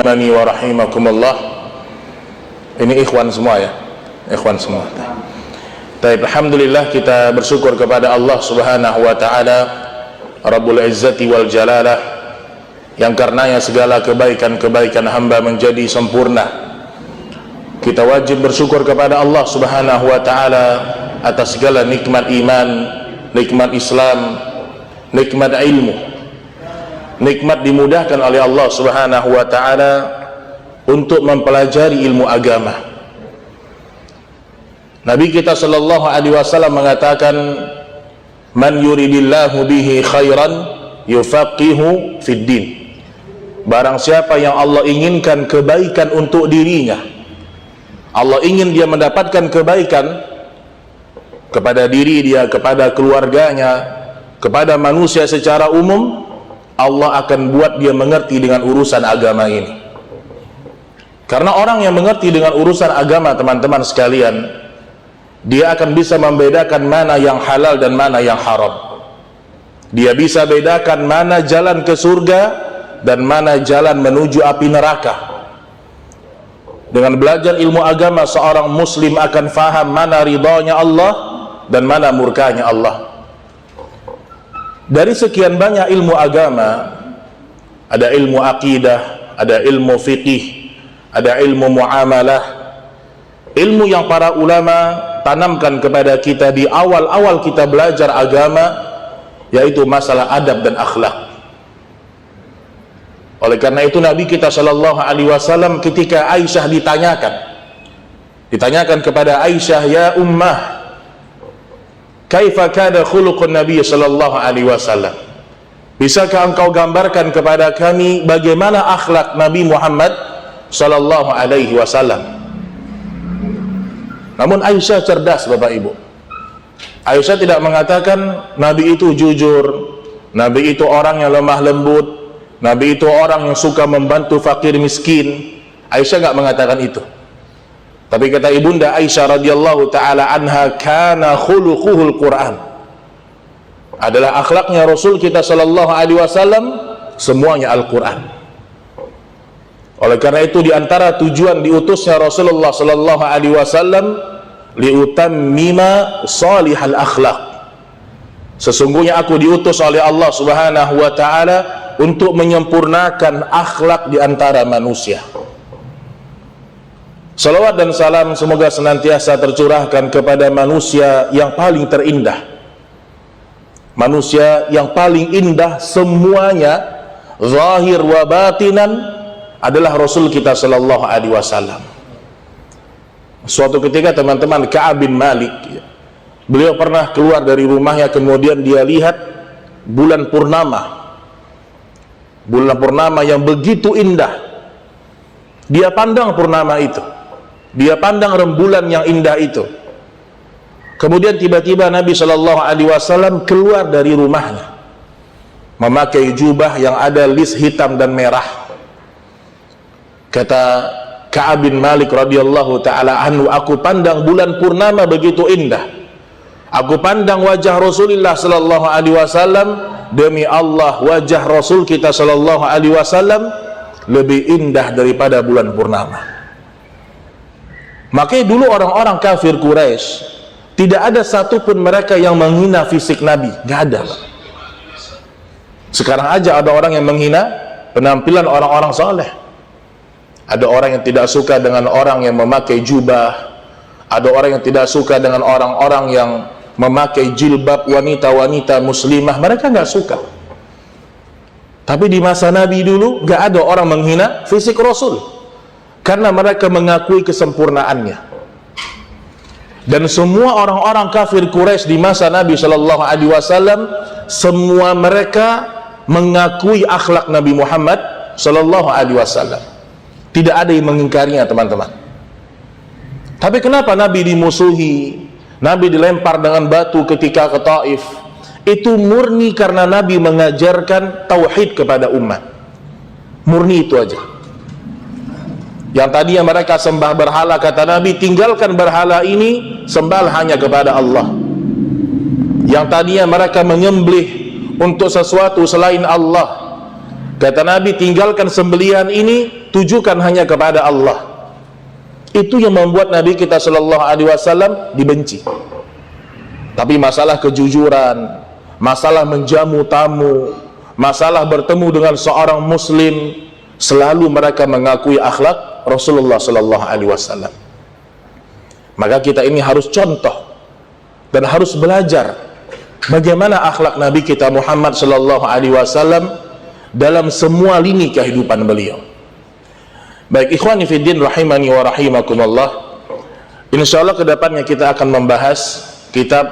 Rahimani wa rahimakumullah. Ini ikhwan semua ya, ikhwan semua. Baik, alhamdulillah kita bersyukur kepada Allah Subhanahu wa taala Rabbul Izzati wal Jalalah, yang karenanya segala kebaikan-kebaikan hamba menjadi sempurna. Kita wajib bersyukur kepada Allah Subhanahu wa taala atas segala nikmat iman, nikmat Islam, nikmat ilmu, nikmat dimudahkan oleh Allah Subhanahu wa taala untuk mempelajari ilmu agama. Nabi kita sallallahu alaihi wasallam mengatakan, man yuridillahu bihi khairan yufaqihu fid din. Barang siapa yang Allah inginkan kebaikan untuk dirinya, Allah ingin dia mendapatkan kebaikan kepada diri dia, kepada keluarganya, kepada manusia secara umum, Allah akan buat dia mengerti dengan urusan agama ini. Karena orang yang mengerti dengan urusan agama, teman-teman sekalian, dia akan bisa membedakan mana yang halal dan mana yang haram. Dia bisa bedakan mana jalan ke surga dan mana jalan menuju api neraka. Dengan belajar ilmu agama, seorang muslim akan faham mana ridhanya Allah dan mana murkanya Allah. Dari sekian banyak ilmu agama, ada ilmu akidah, ada ilmu fiqih, ada ilmu muamalah, ilmu yang para ulama tanamkan kepada kita di awal-awal kita belajar agama, yaitu masalah adab dan akhlak. Oleh karena itu Nabi kita sallallahu alaihi wasallam ketika Aisyah ditanyakan kepada Aisyah, ya ummah, kaifa kana khuluqun Nabi sallallahu alaihi wasallam? Bisakah engkau gambarkan kepada kami bagaimana akhlak Nabi Muhammad sallallahu alaihi wasallam? Namun Aisyah cerdas, Bapak Ibu. Aisyah tidak mengatakan Nabi itu jujur, Nabi itu orang yang lemah lembut, Nabi itu orang yang suka membantu fakir miskin. Aisyah nggak mengatakan itu. Tapi kata ibunda Aisyah radhiyallahu taala anha, kana khuluquhul Quran. Adalah akhlaknya Rasul kita sallallahu alaihi wasallam semuanya Al-Quran. Oleh karena itu di antara tujuan diutusnya Rasulullah sallallahu alaihi wasallam, liutammima salihal akhlak. Sesungguhnya aku diutus oleh Allah Subhanahu wa taala untuk menyempurnakan akhlak di antara manusia. Salawat dan salam semoga senantiasa tercurahkan kepada manusia yang paling terindah, manusia yang paling indah semuanya, zahir wa batinan, adalah Rasul kita sallallahu alaihi wasallam. Suatu ketika teman-teman, Ka'ab bin Malik, beliau pernah keluar dari rumahnya, kemudian dia lihat bulan purnama yang begitu indah. Dia pandang purnama itu, dia pandang rembulan yang indah itu. Kemudian tiba-tiba Nabi sallallahu alaihi wasallam keluar dari rumahnya memakai jubah yang ada lis hitam dan merah. Kata Ka'ab bin Malik radhiyallahu taala anhu, aku pandang bulan purnama begitu indah, aku pandang wajah Rasulullah sallallahu alaihi wasallam, demi Allah wajah Rasul kita sallallahu alaihi wasallam lebih indah daripada bulan purnama. Makanya dulu orang-orang kafir Quraisy tidak ada satupun mereka yang menghina fisik Nabi, nggak ada. Sekarang aja ada orang yang menghina penampilan orang-orang saleh. Ada orang yang tidak suka dengan orang yang memakai jubah, ada orang yang tidak suka dengan orang-orang yang memakai jilbab, wanita-wanita muslimah, mereka nggak suka. Tapi di masa Nabi dulu nggak ada orang menghina fisik Rasul, karena mereka mengakui kesempurnaannya. Dan semua orang-orang kafir Quraisy di masa Nabi Shallallahu Alaihi Wasallam, semua mereka mengakui akhlak Nabi Muhammad Shallallahu Alaihi Wasallam. Tidak ada yang mengingkarinya, teman-teman. Tapi kenapa Nabi dimusuhi, Nabi dilempar dengan batu ketika ke Taif? Itu murni karena Nabi mengajarkan tauhid kepada umat. Murni itu aja. Yang tadinya mereka sembah berhala, kata Nabi, tinggalkan berhala ini, sembah hanya kepada Allah. Yang tadinya mereka menyembelih untuk sesuatu selain Allah, kata Nabi, tinggalkan sembelihan ini, tujukan hanya kepada Allah. Itu yang membuat Nabi kita sallallahu alaihi wasallam dibenci. Tapi masalah kejujuran, masalah menjamu tamu, masalah bertemu dengan seorang muslim, selalu mereka mengakui akhlak Rasulullah sallallahu alaihi wasallam. Maka kita ini harus contoh dan harus belajar bagaimana akhlak Nabi kita Muhammad sallallahu alaihi wasallam dalam semua lini kehidupan beliau. Baik ikhwani fiddin rahimani wa rahimakumullah, insyaallah kedepannya kita akan membahas kitab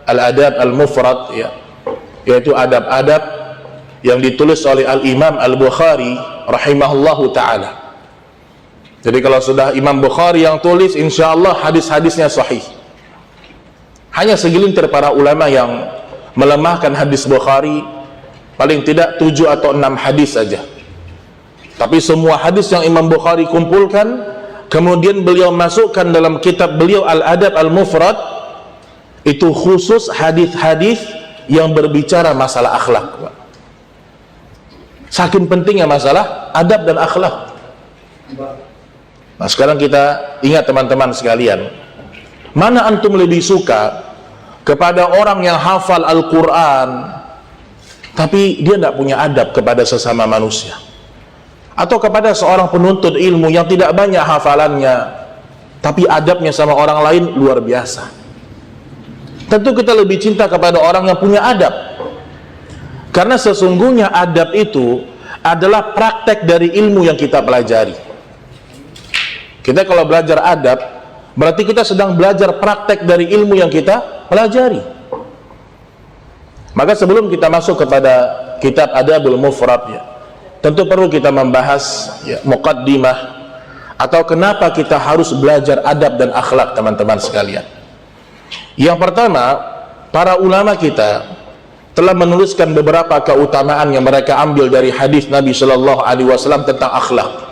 Al-Adab Al-Mufrad, ya, yaitu adab-adab yang ditulis oleh Al-Imam Al-Bukhari rahimahullahu ta'ala. Jadi kalau sudah Imam Bukhari yang tulis, insyaallah hadis-hadisnya sahih. Hanya segelintir para ulama yang melemahkan hadis Bukhari, paling tidak 7 atau 6 hadis saja. Tapi semua hadis yang Imam Bukhari kumpulkan, kemudian beliau masukkan dalam kitab beliau Al-Adab Al-Mufrad, itu khusus hadis-hadis yang berbicara masalah akhlak. Saking pentingnya masalah adab dan akhlak. Nah sekarang kita ingat teman-teman sekalian, mana antum lebih suka kepada orang yang hafal Al-Quran tapi dia tidak punya adab kepada sesama manusia, atau kepada seorang penuntut ilmu yang tidak banyak hafalannya tapi adabnya sama orang lain luar biasa? Tentu kita lebih cinta kepada orang yang punya adab, karena sesungguhnya adab itu adalah praktek dari ilmu yang kita pelajari. Kita kalau belajar adab, berarti kita sedang belajar praktek dari ilmu yang kita pelajari. Maka sebelum kita masuk kepada kitab Adabul Mufrad, ya, tentu perlu kita membahas, ya, muqaddimah, atau kenapa kita harus belajar adab dan akhlak, teman-teman sekalian. Yang pertama, para ulama kita telah menuliskan beberapa keutamaan yang mereka ambil dari hadis Nabi Shallallahu Alaihi Wasallam tentang akhlak.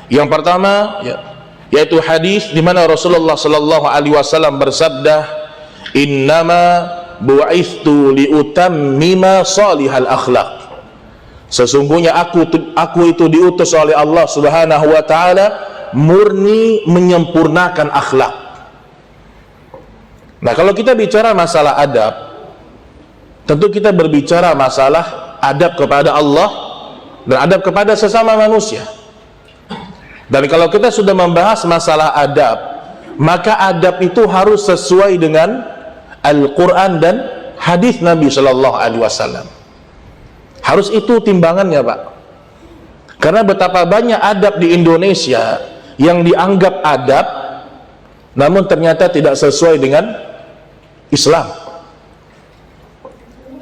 Yang pertama, ya, yaitu hadis di mana Rasulullah Shallallahu Alaihi Wasallam bersabda, "Innama bu'ithtu liutammima salihal akhlak." Sesungguhnya aku itu diutus oleh Allah Subhanahu Wa Taala murni menyempurnakan akhlak. Nah kalau kita bicara masalah adab, tentu kita berbicara masalah adab kepada Allah dan adab kepada sesama manusia. Dan kalau kita sudah membahas masalah adab, maka adab itu harus sesuai dengan Al-Quran dan hadis Nabi Shallallahu Alaihi Wasallam. Harus itu timbangannya, Pak. Karena betapa banyak adab di Indonesia yang dianggap adab, namun ternyata tidak sesuai dengan Islam.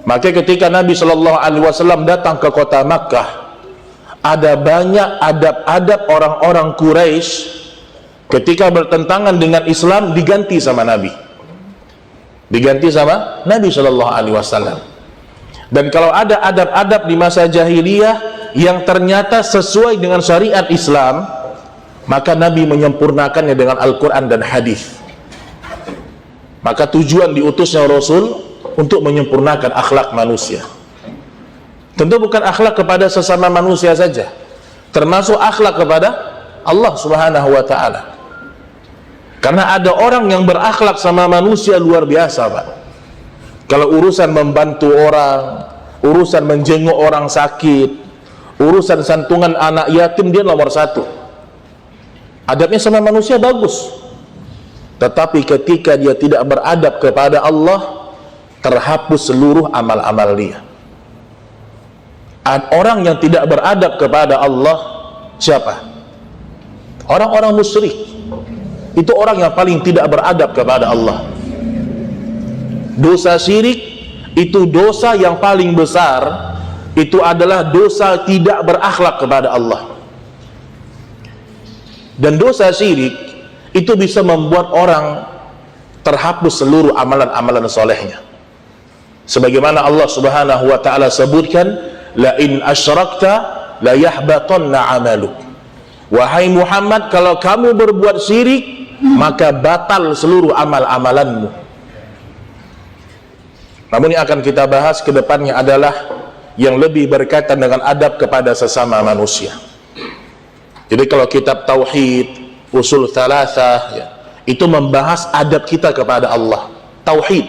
Maka ketika Nabi Shallallahu Alaihi Wasallam datang ke kota Makkah, ada banyak adab-adab orang-orang Quraisy ketika bertentangan dengan Islam diganti sama Nabi, diganti sama Nabi Shallallahu Alaihi Wasallam. Dan kalau ada adab-adab di masa jahiliyah yang ternyata sesuai dengan syariat Islam, maka Nabi menyempurnakannya dengan Al-Quran dan hadis. Maka tujuan diutusnya Rasul untuk menyempurnakan akhlak manusia. Tentu bukan akhlak kepada sesama manusia saja, termasuk akhlak kepada Allah Subhanahu Wa Taala. Karena ada orang yang berakhlak sama manusia luar biasa, Pak. Kalau urusan membantu orang, urusan menjenguk orang sakit, urusan santungan anak yatim, dia nomor satu. Adabnya sama manusia bagus. Tetapi ketika dia tidak beradab kepada Allah, terhapus seluruh amal-amal dia. Orang yang tidak beradab kepada Allah siapa? Orang-orang musyrik. Itu orang yang paling tidak beradab kepada Allah. Dosa syirik itu dosa yang paling besar. Itu adalah dosa tidak berakhlak kepada Allah. Dan dosa syirik itu bisa membuat orang terhapus seluruh amalan-amalan solehnya. Sebagaimana Allah Subhanahu Wa Taala sebutkan, la in asyrakta la yahbatanna amaluk. Wahai Muhammad, kalau kamu berbuat syirik, maka batal seluruh amal-amalanmu. Namun yang akan kita bahas ke depannya adalah yang lebih berkaitan dengan adab kepada sesama manusia. Jadi kalau kitab Tauhid, Usul Thalathah, ya, itu membahas adab kita kepada Allah, Tauhid.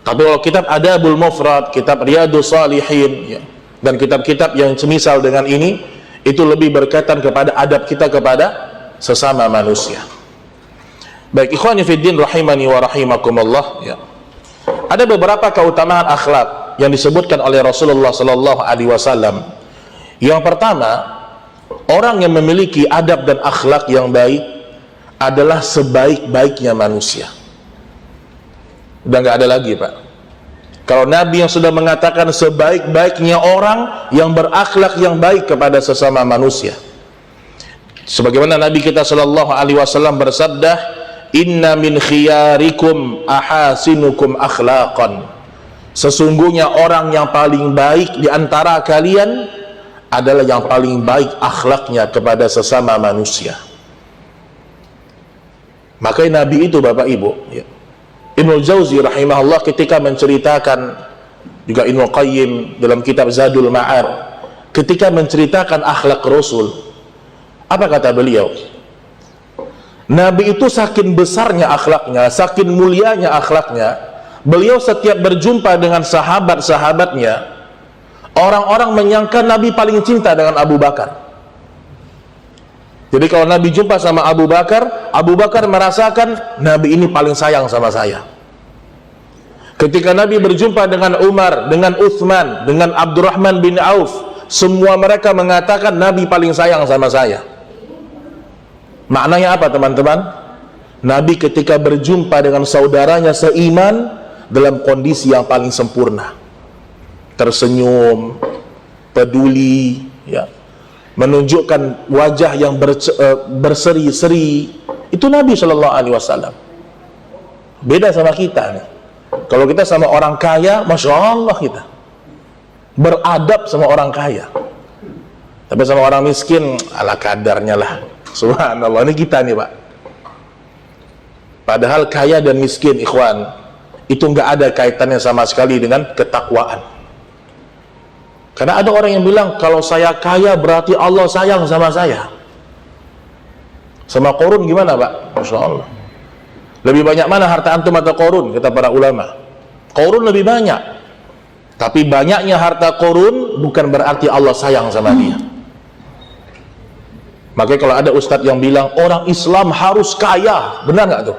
Tapi kalau kitab Adabul Mufrad, kitab Riyadus Shalihin, ya, dan kitab-kitab yang semisal dengan ini, itu lebih berkaitan kepada adab kita kepada sesama manusia. Baik, ikhwani fiddin rahimani wa rahimakumullah, ya. Ada beberapa keutamaan akhlak yang disebutkan oleh Rasulullah sallallahu alaihi wasallam. Yang pertama, orang yang memiliki adab dan akhlak yang baik adalah sebaik-baiknya manusia. Udah nggak ada lagi, Pak. Kalau Nabi yang sudah mengatakan sebaik-baiknya orang yang berakhlak yang baik kepada sesama manusia. Sebagaimana Nabi kita sallallahu alaihi wasallam bersabda, "Inna min khiyarikum ahasinukum akhlaqan." Sesungguhnya orang yang paling baik di antara kalian adalah yang paling baik akhlaknya kepada sesama manusia. Makanya Nabi itu, Bapak Ibu, ya, Ibnu Jauzi rahimahullah ketika menceritakan, juga Ibnu Qayyim dalam kitab Zadul Ma'ad, ketika menceritakan akhlak Rasul, apa kata beliau? Nabi itu saking besarnya akhlaknya, saking mulianya akhlaknya, beliau setiap berjumpa dengan sahabat-sahabatnya, orang-orang menyangka Nabi paling cinta dengan Abu Bakar. Jadi kalau Nabi jumpa sama Abu Bakar merasakan Nabi ini paling sayang sama saya. Ketika Nabi berjumpa dengan Umar, dengan Uthman, dengan Abdurrahman bin Auf, semua mereka mengatakan Nabi paling sayang sama saya. Maknanya apa, teman-teman? Nabi ketika berjumpa dengan saudaranya seiman dalam kondisi yang paling sempurna, tersenyum, peduli, ya, menunjukkan wajah yang berseri-seri. Itu Nabi Shallallahu Alaihi Wasallam. Beda sama kita nih. Kalau kita sama orang kaya, masya Allah kita beradab sama orang kaya. Tapi sama orang miskin, ala kadarnya lah. Subhanallah, ini kita nih, Pak. Padahal kaya dan miskin, ikhwan, itu nggak ada kaitannya sama sekali dengan ketakwaan. Karena ada orang yang bilang, kalau saya kaya berarti Allah sayang sama saya. Sama Qarun gimana, Pak? Masya Allah. Lebih banyak mana harta antum atau Qarun? Kata para ulama. Qarun lebih banyak. Tapi banyaknya harta Qarun bukan berarti Allah sayang sama dia. Makanya kalau ada ustadz yang bilang orang Islam harus kaya, benar nggak tuh?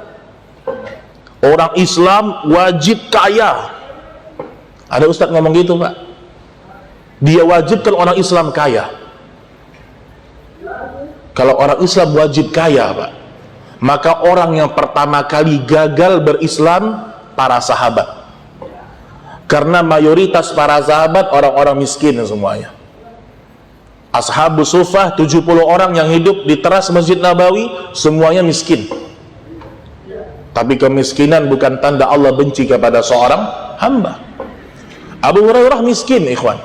Orang Islam wajib kaya. Ada ustadz ngomong gitu, Pak. Dia wajibkan orang Islam kaya. Kalau orang Islam wajib kaya, Pak, maka orang yang pertama kali gagal berislam para sahabat. Karena mayoritas para sahabat orang-orang miskin semuanya. Ashabus Suffah 70 orang yang hidup di teras Masjid Nabawi semuanya miskin. Tapi kemiskinan bukan tanda Allah benci kepada seorang hamba. Abu Hurairah miskin, ikhwan,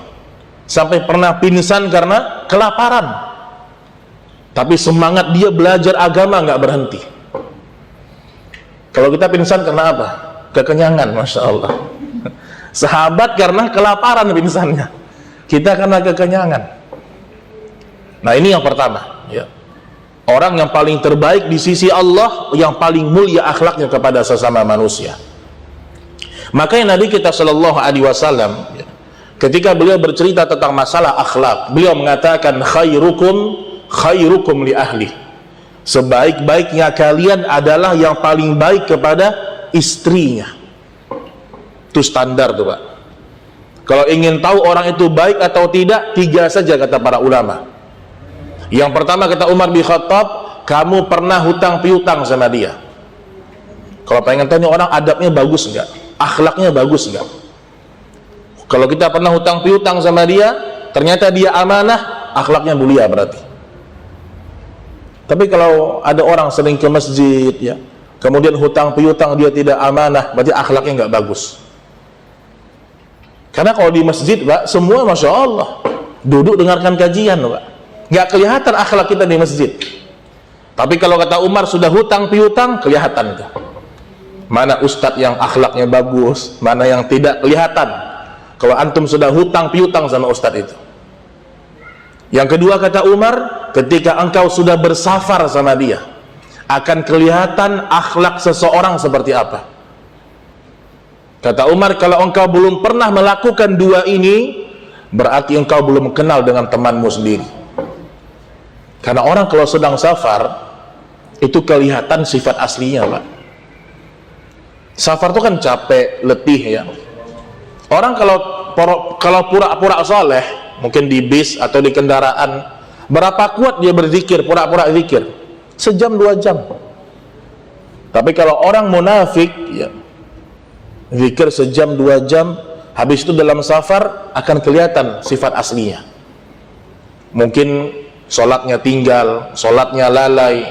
sampai pernah pingsan karena kelaparan. Tapi semangat dia belajar agama nggak berhenti. Kalau kita pingsan karena apa? Kekenyangan, masya Allah. Sahabat karena kelaparan pingsannya, kita karena kekenyangan. Nah, ini yang pertama, ya. Orang yang paling terbaik di sisi Allah, yang paling mulia akhlaknya kepada sesama manusia. Makanya Nabi kita Shallallahu Alaihi Wasallam, ya, ketika beliau bercerita tentang masalah akhlak, beliau mengatakan khairukum li ahli. Sebaik-baiknya kalian adalah yang paling baik kepada istrinya. Itu standar tuh, Pak. Kalau ingin tahu orang itu baik atau tidak, 3 saja kata para ulama. Yang pertama kata Umar bin Khattab, kamu pernah hutang piutang sama dia. Kalau pengen tanya orang adabnya bagus enggak, akhlaknya bagus enggak. Kalau kita pernah hutang piutang sama dia, ternyata dia amanah, akhlaknya mulia berarti. Tapi kalau ada orang sering ke masjid, ya, kemudian hutang piutang dia tidak amanah, berarti akhlaknya nggak bagus. Karena kalau di masjid, Pak, semua masya Allah duduk dengarkan kajian, Pak. Nggak kelihatan akhlak kita di masjid. Tapi kalau kata Umar sudah hutang piutang, kelihatan tuh. Mana ustadz yang akhlaknya bagus, mana yang tidak, kelihatan. Kalau antum sudah hutang piutang sama ustadz itu. Yang kedua kata Umar, ketika engkau sudah bersafar sama dia, akan kelihatan akhlak seseorang seperti apa. Kata Umar, kalau engkau belum pernah melakukan dua ini, berarti engkau belum kenal dengan temanmu sendiri. Karena orang kalau sedang safar, itu kelihatan sifat aslinya, Pak. Safar itu kan capek, letih ya. Orang kalau pura-pura soleh, mungkin di bis atau di kendaraan, berapa kuat dia berzikir, pura-pura zikir? Sejam, 2 jam. Tapi kalau orang munafik, ya, zikir sejam, 2 jam, habis itu dalam safar akan kelihatan sifat aslinya. Mungkin sholatnya tinggal, sholatnya lalai.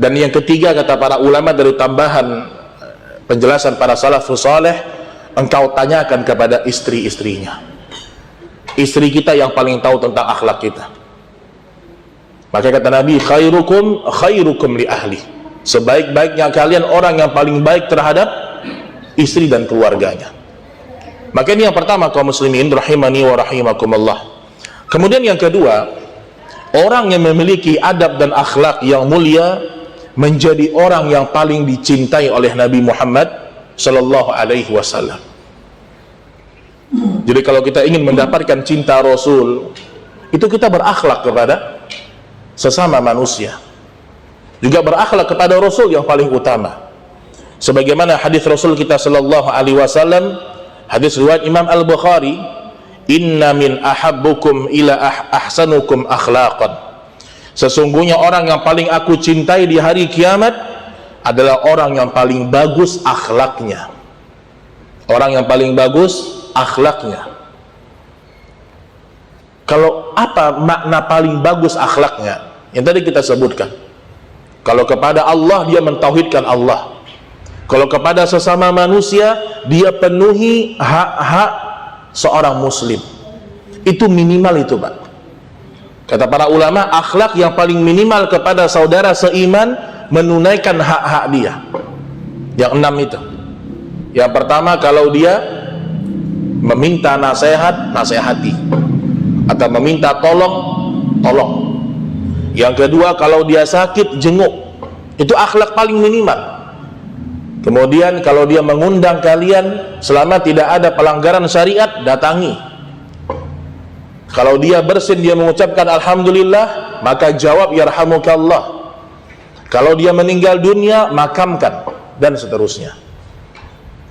Dan yang ketiga kata para ulama dari tambahan penjelasan para salafus saleh, engkau tanyakan kepada istri-istrinya. Istri kita yang paling tahu tentang akhlak kita. Maka kata Nabi, khairukum li ahli. Sebaik-baiknya kalian orang yang paling baik terhadap istri dan keluarganya. Maka ini yang pertama kaum muslimin rahimani wa rahimakumullah. Kemudian yang kedua, orang yang memiliki adab dan akhlak yang mulia menjadi orang yang paling dicintai oleh Nabi Muhammad sallallahu alaihi wasallam. Jadi kalau kita ingin mendapatkan cinta Rasul, itu kita berakhlak kepada sesama manusia, juga berakhlak kepada Rasul yang paling utama. Sebagaimana hadis Rasul kita sallallahu alaihi wasallam, hadis riwayat Imam Al-Bukhari, inna min ahabbukum ila ahsanukum akhlaqan. Sesungguhnya orang yang paling aku cintai di hari kiamat adalah orang yang paling bagus akhlaknya. Orang yang paling bagus akhlaknya. Kalau apa makna paling bagus akhlaknya? Yang tadi kita sebutkan. Kalau kepada Allah dia mentauhidkan Allah. Kalau kepada sesama manusia dia penuhi hak-hak seorang muslim. Itu minimal itu, Pak. Kata para ulama, akhlak yang paling minimal kepada saudara seiman menunaikan hak-hak dia. Yang 6 itu. Yang pertama, kalau dia meminta nasihat, nasihati. Atau meminta tolong, tolong. Yang kedua, kalau dia sakit, jenguk. Itu akhlak paling minimal. Kemudian kalau dia mengundang kalian selama tidak ada pelanggaran syariat, datangi. Kalau dia bersin, dia mengucapkan alhamdulillah, maka jawab yarhamukallah. Kalau dia meninggal dunia, makamkan, dan seterusnya.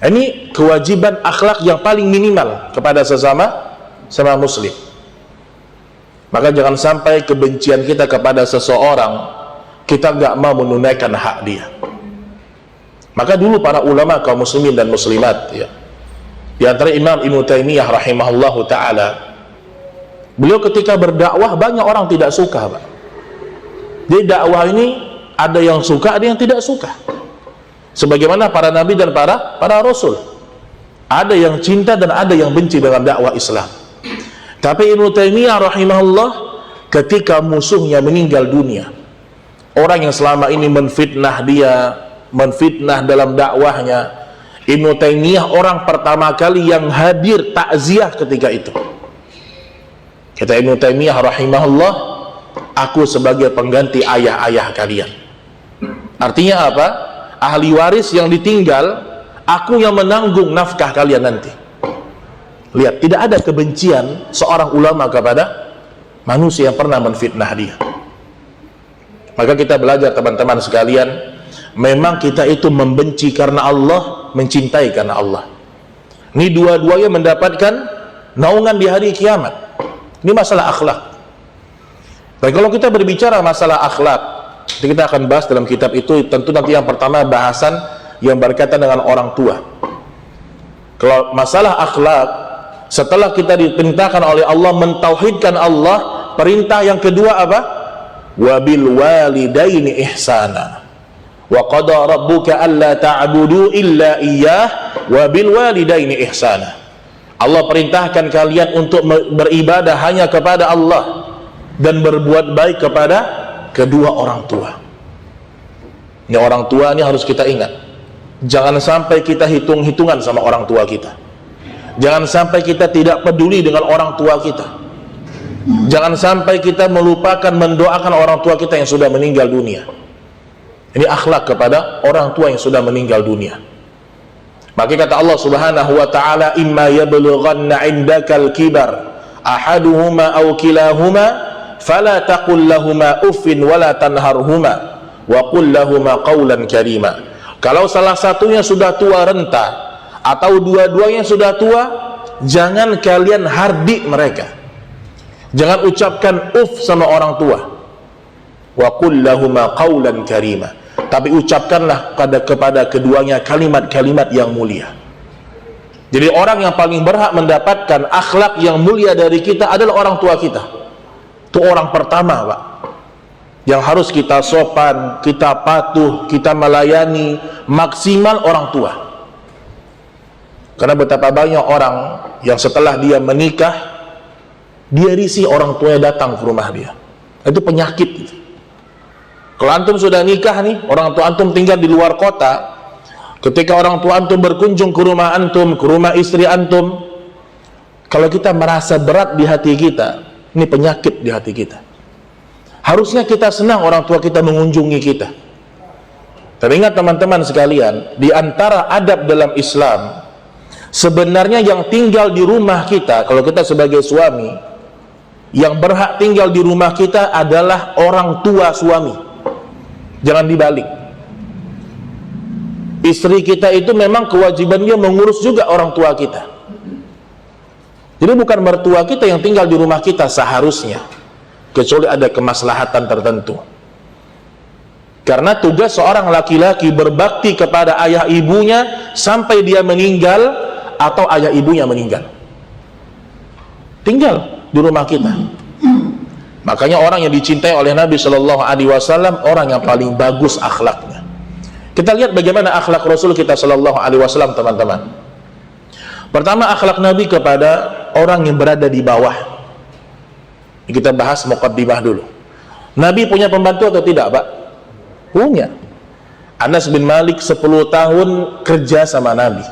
Ini kewajiban akhlak yang paling minimal kepada sesama muslim. Maka jangan sampai kebencian kita kepada seseorang, kita nggak mau menunaikan hak dia. Maka dulu para ulama kaum muslimin dan muslimat, ya, di antara Imam Ibnu Taimiyah rahimahullahu taala, beliau ketika berdakwah banyak orang tidak suka, Pak. Jadi dakwah ini ada yang suka, ada yang tidak suka. Sebagaimana para nabi dan para rasul. Ada yang cinta dan ada yang benci dalam dakwah Islam. Tapi Ibnu Taimiyah rahimahullah ketika musuhnya meninggal dunia, orang yang selama ini menfitnah dia, menfitnah dalam dakwahnya, Ibnu Taimiyah orang pertama kali yang hadir takziah ketika itu. Kata Ibnu Taimiyah rahimahullah, aku sebagai pengganti ayah-ayah kalian. Artinya apa? Ahli waris yang ditinggal, aku yang menanggung nafkah kalian nanti. Lihat, tidak ada kebencian seorang ulama kepada manusia yang pernah menfitnah dia. Maka kita belajar teman-teman sekalian, memang kita itu membenci karena Allah, mencintai karena Allah. Ini dua-duanya mendapatkan naungan di hari kiamat. Ini masalah akhlak. Dan kalau kita berbicara masalah akhlak, kita akan bahas dalam kitab itu. Tentu nanti yang pertama bahasan yang berkaitan dengan orang tua. Kalau masalah akhlak, setelah kita diperintahkan oleh Allah mentauhidkan Allah, perintah yang kedua apa? Wabil walidaini ihsana. Wa qada rabbuka alla ta'budu illa iyyah wa bil walidaini ihsana. Allah perintahkan kalian untuk beribadah hanya kepada Allah dan berbuat baik kepada kedua orang tua. Ini orang tua ini harus kita ingat. Jangan sampai kita hitung-hitungan sama orang tua kita. Jangan sampai kita tidak peduli dengan orang tua kita. Jangan sampai kita melupakan mendoakan orang tua kita yang sudah meninggal dunia. Ini akhlak kepada orang tua yang sudah meninggal dunia. Maka kata Allah Subhanahu wa taala, imma yablughanna 'indakal kibar ahaduhuma aw kilahuma fala taqul lahumā uffin wala tanharhumā wa qul lahumā qawlan karīmā. Kalau salah satunya sudah tua renta atau dua-duanya sudah tua, jangan kalian hardik mereka. Jangan ucapkan sama orang tua. Wa qul lahumā qawlan karīmā. Tapi ucapkanlah kepada keduanya kalimat-kalimat yang mulia. Jadi orang yang paling berhak mendapatkan akhlak yang mulia dari kita adalah orang tua kita. Itu orang pertama, Pak, yang harus kita sopan, kita patuh, kita melayani maksimal orang tua. Karena betapa banyak orang yang setelah dia menikah, dia risih orang tuanya datang ke rumah dia. Itu penyakit itu. Kalau antum sudah nikah nih, orang tua antum tinggal di luar kota, ketika orang tua antum berkunjung ke rumah antum, ke rumah istri antum, kalau kita merasa berat di hati kita, ini penyakit di hati kita. Harusnya kita senang orang tua kita mengunjungi kita. Tapi ingat teman-teman sekalian, di antara adab dalam Islam, sebenarnya yang tinggal di rumah kita, kalau kita sebagai suami, yang berhak tinggal di rumah kita adalah orang tua suami. Jangan dibalik. Istri kita itu memang kewajibannya mengurus juga orang tua kita. Jadi bukan mertua kita yang tinggal di rumah kita seharusnya, kecuali ada kemaslahatan tertentu. Karena tugas seorang laki-laki berbakti kepada ayah ibunya sampai dia meninggal atau ayah ibunya meninggal. Tinggal di rumah kita. Makanya orang yang dicintai oleh Nabi Shallallahu Alaihi Wasallam orang yang paling bagus akhlaknya. Kita lihat bagaimana akhlak Rasul kita Shallallahu Alaihi Wasallam, teman-teman. Pertama, akhlak Nabi kepada orang yang berada di bawah. Kita bahas muqaddimah dulu. Nabi punya pembantu atau tidak, Pak? Punya. Anas bin Malik 10 tahun kerja sama Nabi,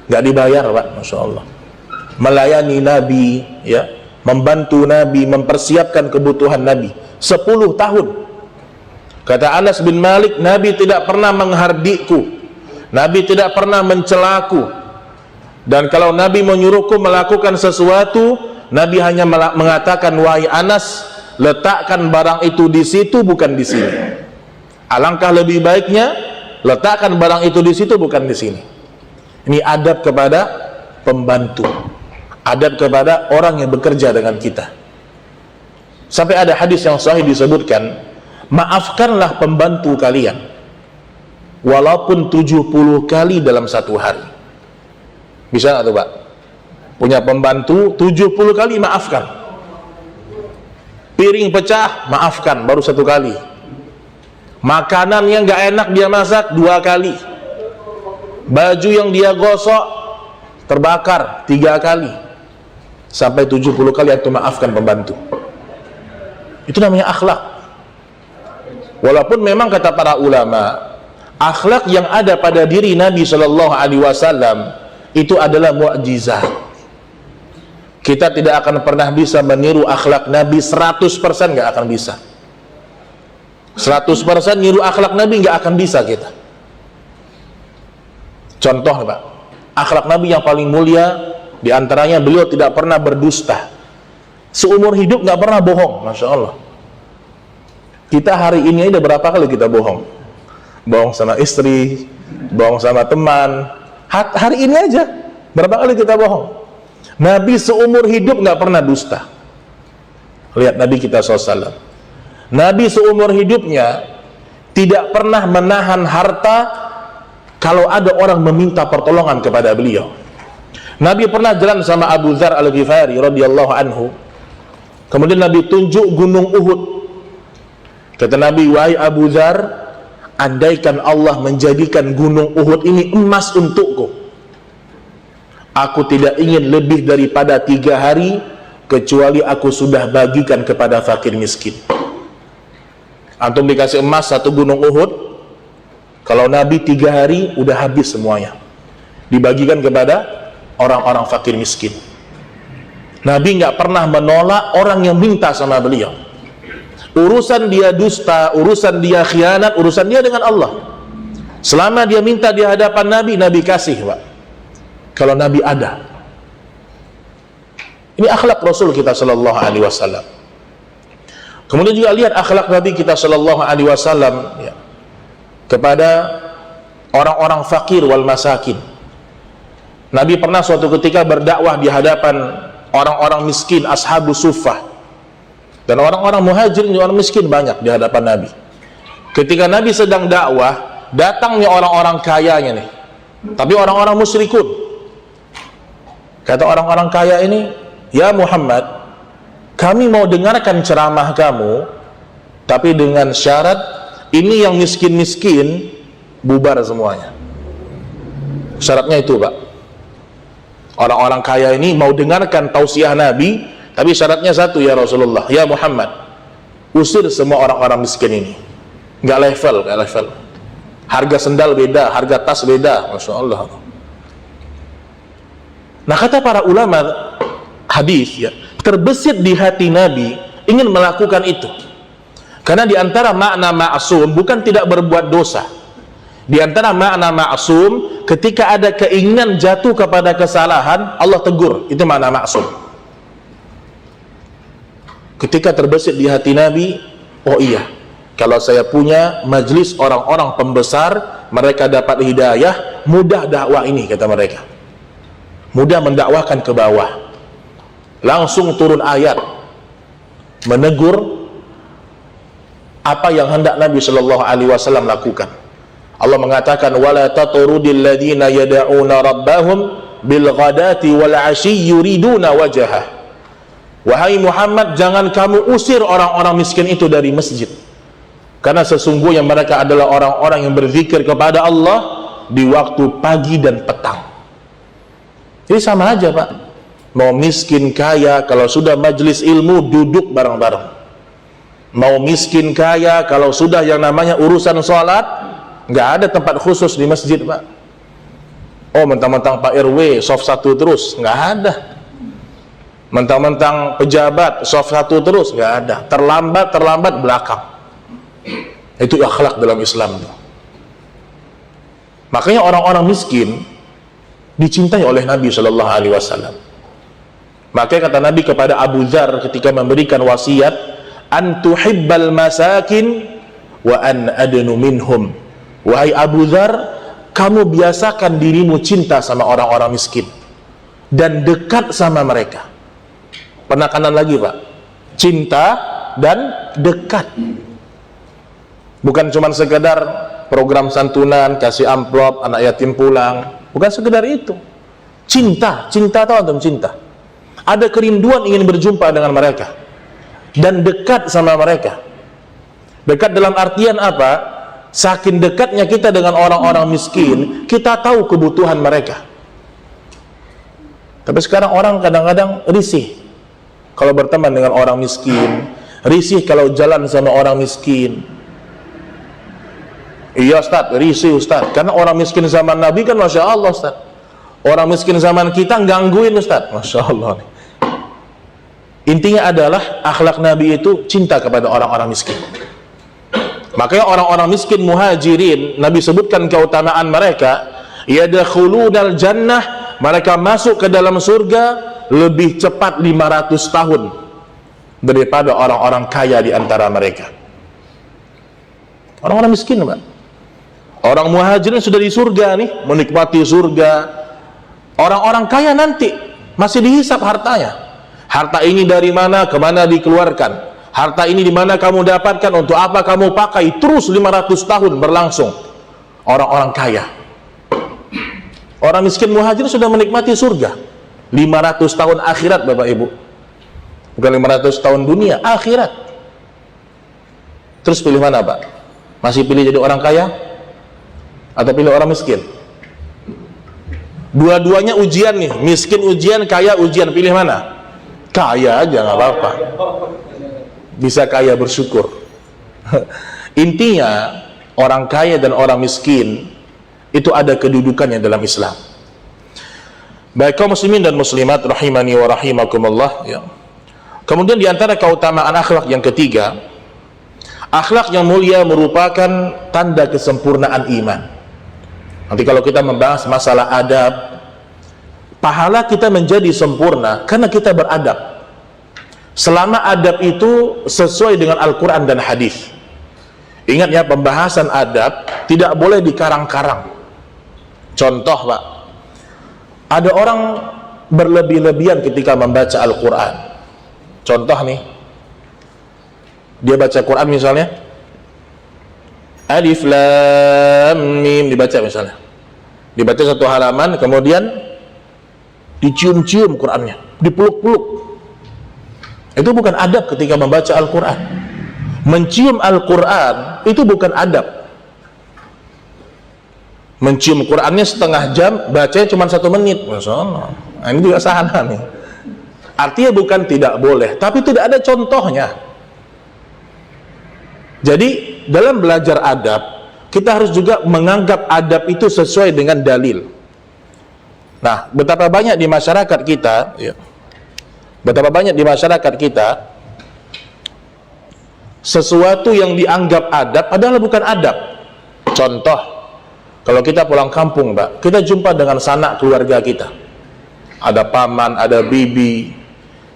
nggak dibayar, Pak. Masya Allah. Melayani Nabi, ya, membantu Nabi, mempersiapkan kebutuhan Nabi 10 tahun. Kata Anas bin Malik, Nabi tidak pernah menghardikku, Nabi tidak pernah mencelaku, dan kalau Nabi menyuruhku melakukan sesuatu, Nabi hanya mengatakan, wahai Anas, letakkan barang itu di situ, bukan di sini. Alangkah lebih baiknya letakkan barang itu di situ, bukan di sini. Ini adab kepada pembantu, adab kepada orang yang bekerja dengan kita. Sampai ada hadis yang sahih disebutkan, maafkanlah pembantu kalian walaupun 70 kali dalam satu hari. Bisa nggak tuh, Pak? Punya pembantu 70 kali maafkan. Piring pecah, maafkan baru 1 kali. Makanan yang nggak enak dia masak 2 kali. Baju yang dia gosok terbakar 3 kali. Sampai 70 kali antum maafkan pembantu. Itu namanya akhlak. Walaupun memang kata para ulama, akhlak yang ada pada diri Nabi Shallallahu Alaihi Wasallam itu adalah mukjizat. Kita tidak akan pernah bisa meniru akhlak Nabi 100%, nggak akan bisa. 100% niru akhlak Nabi nggak akan bisa kita. Contoh, Pak, akhlak Nabi yang paling mulia diantaranya beliau tidak pernah berdusta. Seumur hidup nggak pernah bohong, masya Allah. Kita hari ini udah berapa kali kita bohong? Bohong sama istri, bohong sama teman. Hari ini aja berapa kali kita bohong? Nabi seumur hidup nggak pernah dusta. Lihat Nabi kita SAW. Nabi seumur hidupnya tidak pernah menahan harta kalau ada orang meminta pertolongan kepada beliau. Nabi pernah jalan sama Abu Dzar Al-Ghifari radhiyallahu anhu. Kemudian Nabi tunjuk gunung Uhud. Kata Nabi, wahai Abu Dzar, andaikan Allah menjadikan gunung Uhud ini emas untukku, aku tidak ingin lebih daripada 3 hari kecuali aku sudah bagikan kepada fakir miskin. Antum dikasih emas 1 gunung Uhud, kalau Nabi 3 hari udah habis semuanya, dibagikan kepada orang-orang fakir miskin. Nabi nggak pernah menolak orang yang minta sama beliau. Urusan dia dusta, urusan dia khianat, urusan dia dengan Allah. Selama dia minta di hadapan Nabi, Nabi kasih, Pak. Kalau Nabi ada. Ini akhlak Rasul kita sallallahu alaihi wasallam. Kemudian juga lihat akhlak Nabi kita sallallahu alaihi wasallam ya, kepada orang-orang fakir wal masakin. Nabi pernah suatu ketika berdakwah di hadapan orang-orang miskin, ashabus suffah. Dan orang-orang muhajirin, orang miskin banyak di hadapan Nabi. Ketika Nabi sedang dakwah, datangnya orang-orang kayanya nih, tapi orang-orang musyrikun. Kata orang-orang kaya ini, "Ya Muhammad, kami mau dengarkan ceramah kamu, tapi dengan syarat ini yang miskin-miskin bubar semuanya." Syaratnya itu, Pak. Orang-orang kaya ini mau dengarkan tausiah Nabi, tapi syaratnya satu, ya Rasulullah, ya Muhammad, usir semua orang-orang miskin ini. Nggak level. Harga sendal beda, harga tas beda, Masya Allah. Nah, kata para ulama hadis ya, terbesit di hati Nabi ingin melakukan itu. Karena di antara makna ma'sum bukan tidak berbuat dosa. Di antara makna ma'sum, ketika ada keinginan jatuh kepada kesalahan, Allah tegur. Itu makna ma'sum. Ketika terbesit di hati Nabi, oh iya, kalau saya punya majlis orang-orang pembesar, mereka dapat hidayah, mudah dakwah ini, kata mereka. Mudah mendakwahkan ke bawah. Langsung turun ayat menegur apa yang hendak Nabi Shallallahu Alaihi Wasallam lakukan. Allah mengatakan, wala tatrudil ladzina yad'una rabbahum bil ghadati wal 'ashyi yuriduna wajhah. Wahai Muhammad, jangan kamu usir orang-orang miskin itu dari masjid, karena sesungguhnya mereka adalah orang-orang yang berzikir kepada Allah di waktu pagi dan petang. Jadi sama aja, Pak. Mau miskin kaya, kalau sudah majelis ilmu duduk bareng-bareng. Mau miskin kaya, kalau sudah yang namanya urusan sholat, nggak ada tempat khusus di masjid, Pak. Oh, mentang-mentang Pak RW soft 1 terus, nggak ada. Mentang-mentang pejabat soft 1 terus, nggak ada. Terlambat belakang. Itu akhlak dalam Islam. Makanya orang-orang miskin dicintai oleh Nabi Shallallahu Alaihi Wasallam. Makanya kata Nabi kepada Abu Dzar ketika memberikan wasiat, antuhibbal masakin wa an adnu minhum. Wahai Abu Dzar, kamu biasakan dirimu cinta sama orang-orang miskin dan dekat sama mereka. Penekanan lagi, Pak, cinta dan dekat. Bukan cuma sekedar program santunan, kasih amplop, anak yatim pulang, bukan sekedar itu. Cinta tahu antum cinta? Ada kerinduan ingin berjumpa dengan mereka dan dekat sama mereka. Dekat dalam artian apa? Saking dekatnya kita dengan orang-orang miskin, kita tahu kebutuhan mereka. Tapi sekarang orang kadang-kadang risih kalau berteman dengan orang miskin, risih kalau jalan sama orang miskin. Iya Ustaz, risih Ustaz, karena orang miskin zaman Nabi kan Masya Allah Ustaz. Orang miskin zaman kita gangguin Ustaz, Masya Allah. Intinya adalah akhlak Nabi itu cinta kepada orang-orang miskin. Makanya orang-orang miskin muhajirin, Nabi sebutkan keutamaan mereka, yadkhulunal jannah, mereka masuk ke dalam surga lebih cepat 500 tahun daripada orang-orang kaya di antara mereka. Orang-orang miskin, Pak. Orang muhajirin sudah di surga nih, menikmati surga. Orang-orang kaya nanti masih dihisap hartanya. Harta ini dari mana, kemana dikeluarkan? Harta ini di mana kamu dapatkan, untuk apa kamu pakai? Terus 500 tahun berlangsung. Orang-orang kaya. Orang miskin muhajirin sudah menikmati surga 500 tahun akhirat, Bapak Ibu. Bukan 500 tahun dunia, akhirat. Terus pilih mana, Pak? Masih pilih jadi orang kaya atau pilih orang miskin? Dua-duanya ujian nih, miskin ujian, kaya ujian, pilih mana? Kaya aja nggak apa-apa, bisa kaya bersyukur. Intinya orang kaya dan orang miskin itu ada kedudukannya dalam Islam. Baik kaum muslimin dan muslimat rahimani wa rahimakumullah, ya. Kemudian di antara keutamaan akhlak yang ketiga, akhlak yang mulia merupakan tanda kesempurnaan iman. Nanti kalau kita membahas masalah adab, pahala kita menjadi sempurna karena kita beradab. Selama adab itu sesuai dengan Al-Quran dan hadis. Ingat ya, pembahasan adab tidak boleh dikarang-karang. Contoh Pak, ada orang berlebih-lebihan ketika membaca Al-Quran. Contoh nih, dia baca Quran misalnya Alif Lam Mim, dibaca misalnya, dibaca satu halaman, kemudian dicium-cium Qurannya, dipeluk-peluk. Itu bukan adab ketika membaca Al-Quran. Mencium Al-Quran itu bukan adab. Mencium Qurannya setengah jam, bacanya cuma 1 menit. Masya Allah. Nah, ini juga salah nih. Artinya bukan tidak boleh, tapi tidak ada contohnya. Jadi dalam belajar adab, kita harus juga menganggap adab itu sesuai dengan dalil. Nah, betapa banyak di masyarakat kita, ya, betapa banyak di masyarakat kita sesuatu yang dianggap adab padahal bukan adab. Contoh, kalau kita pulang kampung, Mbak, kita jumpa dengan sanak keluarga kita. Ada paman, ada bibi.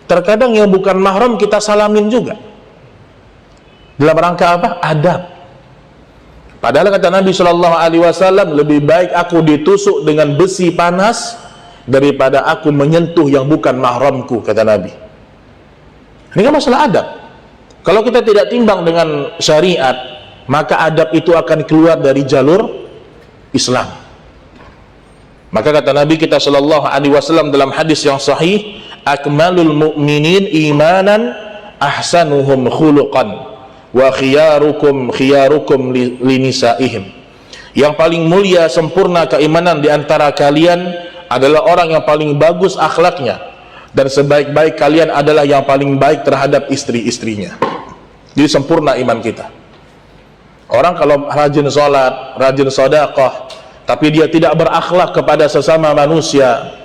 Terkadang yang bukan mahram kita salamin juga. Dalam rangka apa? Adab. Padahal kata Nabi SAW, lebih baik aku ditusuk dengan besi panas daripada aku menyentuh yang bukan mahramku, kata Nabi. Ini kan masalah adab. Kalau kita tidak timbang dengan syariat, maka adab itu akan keluar dari jalur Islam. Maka kata Nabi kita SAW dalam hadis yang sahih, akmalul mu'minin imanan ahsanuhum khuluqan wa khiyarukum linisaihim. Yang paling mulia sempurna keimanan di antara kalian adalah orang yang paling bagus akhlaknya, dan sebaik-baik kalian adalah yang paling baik terhadap istri-istrinya. Jadi sempurna iman kita. Orang kalau rajin sholat, rajin sedekah, tapi dia tidak berakhlak kepada sesama manusia,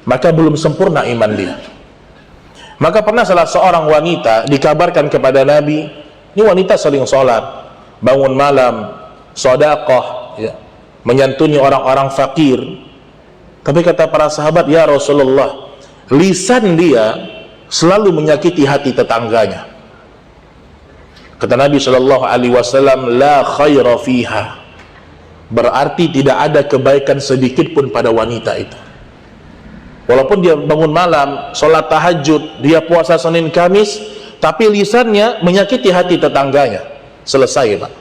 maka belum sempurna iman dia. Maka pernah salah seorang wanita dikabarkan kepada Nabi, ini wanita sering sholat, bangun malam, sedekah, ya, menyantuni orang-orang fakir. Tapi kata para sahabat, ya Rasulullah, lisan dia selalu menyakiti hati tetangganya. Kata Nabi SAW, la khaira fiha, berarti tidak ada kebaikan sedikit pun pada wanita itu. Walaupun dia bangun malam, sholat tahajud, dia puasa Senin Kamis, tapi lisannya menyakiti hati tetangganya. Selesai Pak.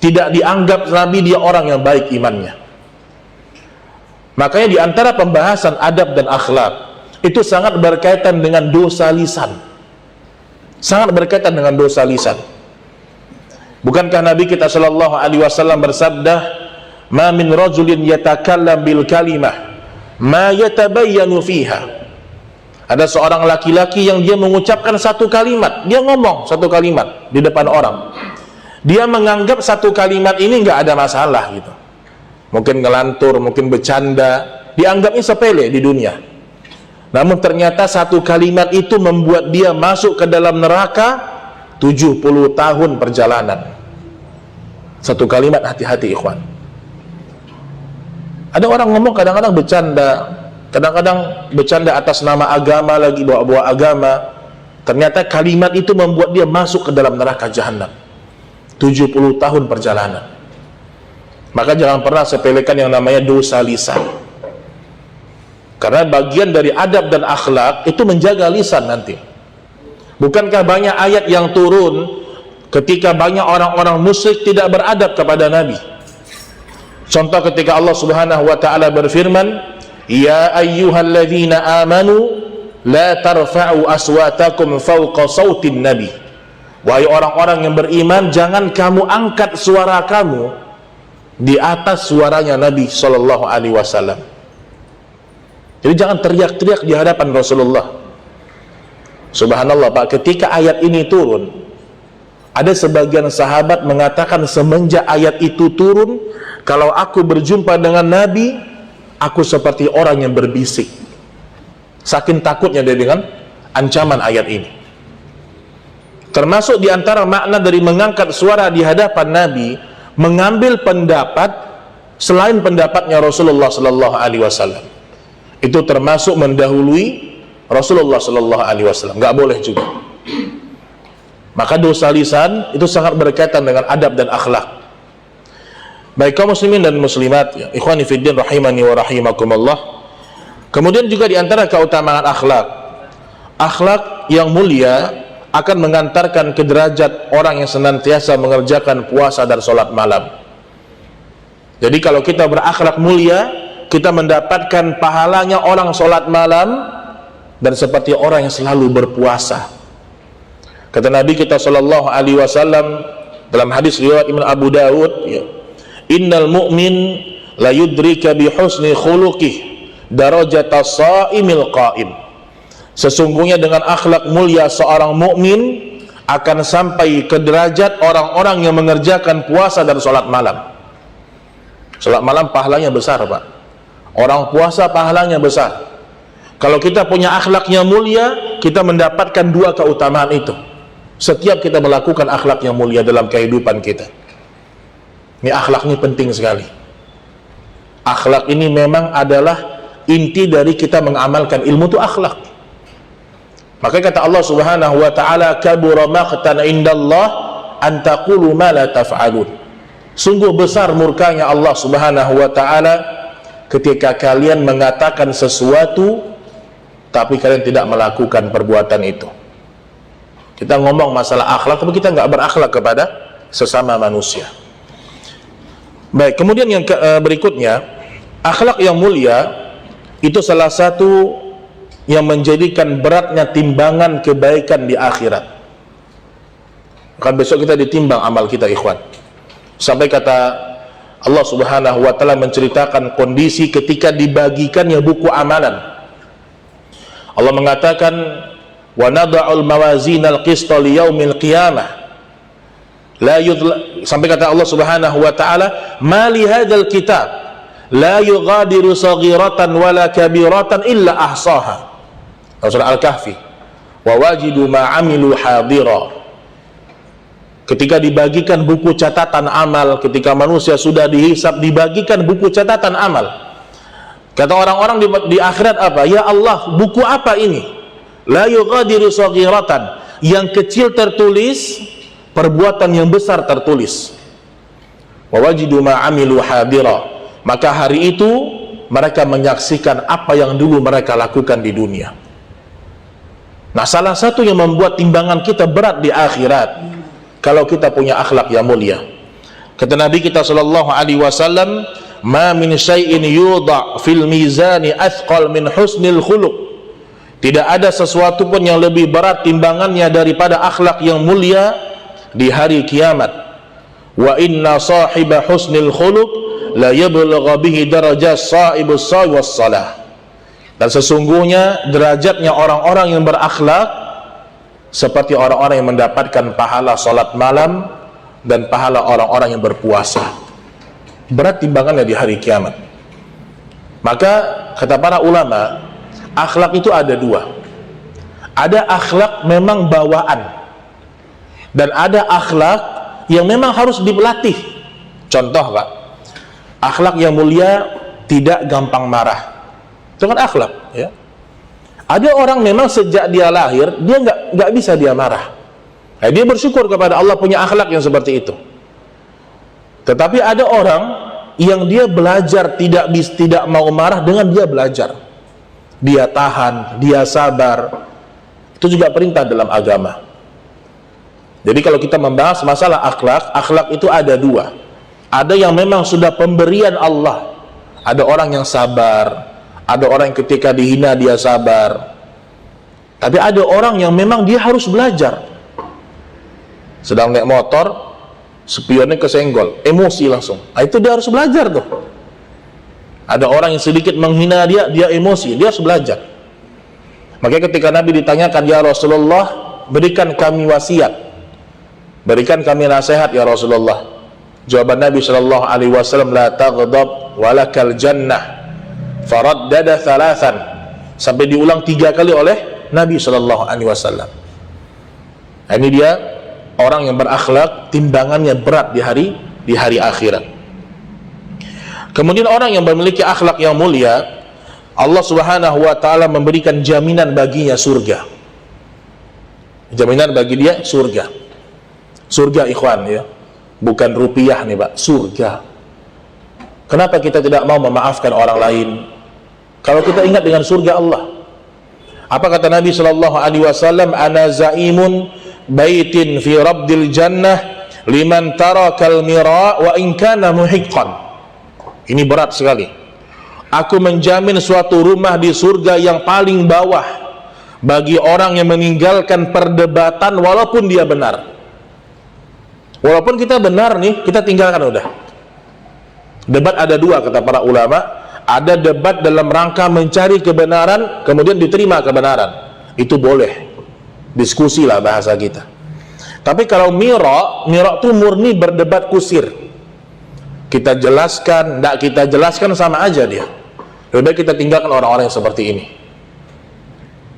Tidak dianggap Nabi dia orang yang baik imannya. Makanya di antara pembahasan adab dan akhlak itu sangat berkaitan dengan dosa lisan. Sangat berkaitan dengan dosa lisan. Bukankah Nabi kita SAW bersabda, ma min rajulin yatakallam bil kalimah ma yatabayyanu fiha. Ada seorang laki-laki yang dia mengucapkan satu kalimat, dia ngomong satu kalimat di depan orang, dia menganggap satu kalimat ini nggak ada masalah gitu, mungkin ngelantur, mungkin bercanda, dianggapnya sepele di dunia. Namun ternyata satu kalimat itu membuat dia masuk ke dalam neraka 70 tahun perjalanan. Satu kalimat, hati-hati ikhwan. Ada orang ngomong kadang-kadang bercanda, kadang-kadang bercanda atas nama agama lagi, bawa-bawa agama. Ternyata kalimat itu membuat dia masuk ke dalam neraka jahanam. 70 tahun perjalanan. Maka jangan pernah sepelekan yang namanya dosa lisan. Karena bagian dari adab dan akhlak itu menjaga lisan nanti. Bukankah banyak ayat yang turun ketika banyak orang-orang musyrik tidak beradab kepada Nabi? Contoh ketika Allah Subhanahu wa taala berfirman, "Ya ayyuhalladzina amanu la tarfa'u aswatakum fawqa sautin nabi." Wahai orang-orang yang beriman, jangan kamu angkat suara kamu di atas suaranya Nabi sallallahu alaihi wasallam. Jadi jangan teriak-teriak di hadapan Rasulullah. Subhanallah Pak, ketika ayat ini turun, ada sebagian sahabat mengatakan semenjak ayat itu turun, kalau aku berjumpa dengan Nabi, aku seperti orang yang berbisik. Saking takutnya dia dengan ancaman ayat ini. Termasuk diantara makna dari mengangkat suara di hadapan Nabi, mengambil pendapat selain pendapatnya Rasulullah Sallallahu Alaihi Wasallam. Itu termasuk mendahului Rasulullah Sallallahu Alaihi Wasallam. Nggak boleh juga. Maka dosa lisan itu sangat berkaitan dengan adab dan akhlak. Baik kaum muslimin dan muslimat, ya, ikhwani fiddin rahimani wa rahimakumullah. Kemudian juga diantara keutamaan akhlak, akhlak yang mulia akan mengantarkan ke derajat orang yang senantiasa mengerjakan puasa dan sholat malam. Jadi kalau kita berakhlak mulia, kita mendapatkan pahalanya orang sholat malam dan seperti orang yang selalu berpuasa. Kata Nabi kita sallallahu alaihi wasallam dalam hadis riwayat Imam Abu Dawud, ya, innal mu'min la yudrika bi husni khuluqih darajatas shaimil qa'im. Sesungguhnya dengan akhlak mulia seorang mukmin akan sampai ke derajat orang-orang yang mengerjakan puasa dan sholat malam. Sholat malam pahalanya besar, Pak. Orang puasa pahalanya besar. Kalau kita punya akhlak yang mulia, kita mendapatkan dua keutamaan itu. Setiap kita melakukan akhlak yang mulia dalam kehidupan kita. Ini akhlak ini penting sekali. Akhlak ini memang adalah inti dari kita mengamalkan ilmu, itu akhlak. Maka kata Allah Subhanahu wa taala, kabura maqtan indallah an taqulu ma la taf'alun. Sungguh besar murkanya Allah Subhanahu wa taala ketika kalian mengatakan sesuatu tapi kalian tidak melakukan perbuatan itu. Kita ngomong masalah akhlak tapi kita nggak berakhlak kepada sesama manusia. Baik, kemudian yang berikutnya, akhlak yang mulia itu salah satu yang menjadikan beratnya timbangan kebaikan di akhirat. Kan besok kita ditimbang amal kita, ikhwan. Sampai kata Allah Subhanahu wa taala menceritakan kondisi ketika dibagikannya buku amalan. Allah mengatakan, wa nada'ul mawazinal qista liyaumil qiyamah la sampai kata Allah Subhanahu wa taala, ma li hadzal kitab la yughadiru saghiratan wala kabiratan illa ahsaha. Surah Al-Kahfi, wa wajidu ma amilu hadira. Ketika dibagikan buku catatan amal, ketika manusia sudah dihisab, dibagikan buku catatan amal, kata orang-orang di akhirat apa? Ya Allah, buku apa ini? La yughadiru saghiratan, yang kecil tertulis, perbuatan yang besar tertulis. Wa wajidu ma amilu hadira. Maka hari itu mereka menyaksikan apa yang dulu mereka lakukan di dunia. Nah, salah satu yang membuat timbangan kita berat di akhirat, kalau kita punya akhlak yang mulia. Kata Nabi kita sallallahu alaihi wasallam, ma min syai'in yudha fil mizani athqal min husnil khuluq. Tidak ada sesuatu pun yang lebih berat timbangannya daripada akhlak yang mulia di hari kiamat. Wa inna sahiba husnil khuluq la yablugha bihi darajat sahibus shalah was salah. Dan sesungguhnya derajatnya orang-orang yang berakhlak seperti orang-orang yang mendapatkan pahala salat malam dan pahala orang-orang yang berpuasa. Berat timbangannya di hari kiamat. Maka kata para ulama, akhlak itu ada dua. Ada akhlak memang bawaan, dan ada akhlak yang memang harus dilatih. Contoh, Pak, akhlak yang mulia tidak gampang marah. Itu kan akhlak, ya. Ada orang memang sejak dia lahir dia nggak bisa dia marah. Nah, dia bersyukur kepada Allah punya akhlak yang seperti itu. Tetapi ada orang yang dia belajar tidak mau marah dengan dia belajar. Dia tahan, dia sabar. Itu juga perintah dalam agama. Jadi kalau kita membahas masalah akhlak, akhlak itu ada dua. Ada yang memang sudah pemberian Allah. Ada orang yang sabar. Ada orang yang ketika dihina dia sabar. Tapi ada orang yang memang dia harus belajar. Sedang naik motor, spionnya kesenggol, emosi langsung. Nah, itu dia harus belajar tuh. Ada orang yang sedikit menghina dia emosi, dia harus belajar. Makanya ketika Nabi ditanyakan, ya Rasulullah, berikan kami wasiat, berikan kami nasihat ya Rasulullah. Jawaban Nabi sallallahu alaihi wasallam, la taghdab walakal jannah. faraddada thalathan, sampai diulang 3 kali oleh Nabi sallallahu alaihi wasallam. Nah, ini dia orang yang berakhlak, timbangannya berat di hari akhirat. Kemudian orang yang memiliki akhlak yang mulia, Allah Subhanahu wa taala memberikan jaminan baginya surga. Jaminan bagi dia surga. Surga, ikhwan, ya. Bukan rupiah nih, Pak, surga. Kenapa kita tidak mau memaafkan orang lain kalau kita ingat dengan surga Allah? Apa kata Nabi sallallahu alaihi wasallam? Ana zaimun baitin fi rabdil jannah liman tarakal mira wa in kana muhiqqan. Ini berat sekali. Aku menjamin suatu rumah di surga yang paling bawah bagi orang yang meninggalkan perdebatan walaupun dia benar. Walaupun kita benar nih, kita tinggalkan udah. Debat ada 2 kata para ulama. Ada debat dalam rangka mencari kebenaran, kemudian diterima kebenaran. Itu boleh. Diskusi lah bahasa kita. Tapi kalau mira itu murni berdebat kusir. Kita jelaskan, tidak kita jelaskan sama aja dia. Lebih baik kita tinggalkan orang-orang yang seperti ini.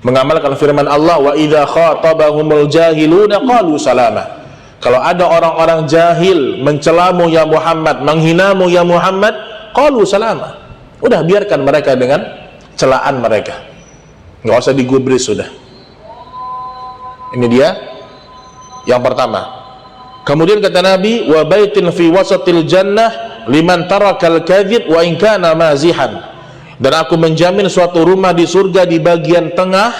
Mengamalkan firman Allah, wa idza khatabahumul jahiluna qalu salama. Kalau ada orang-orang jahil mencelamu ya Muhammad, menghinamu ya Muhammad, qalu salama. Udah biarkan mereka dengan celaan mereka. Nggak usah digubris sudah. Ini dia yang pertama. Kemudian kata Nabi, wa baitin fi wasatil jannah liman tarakal kadhib wa in kana mazihan. Dan aku menjamin suatu rumah di surga di bagian tengah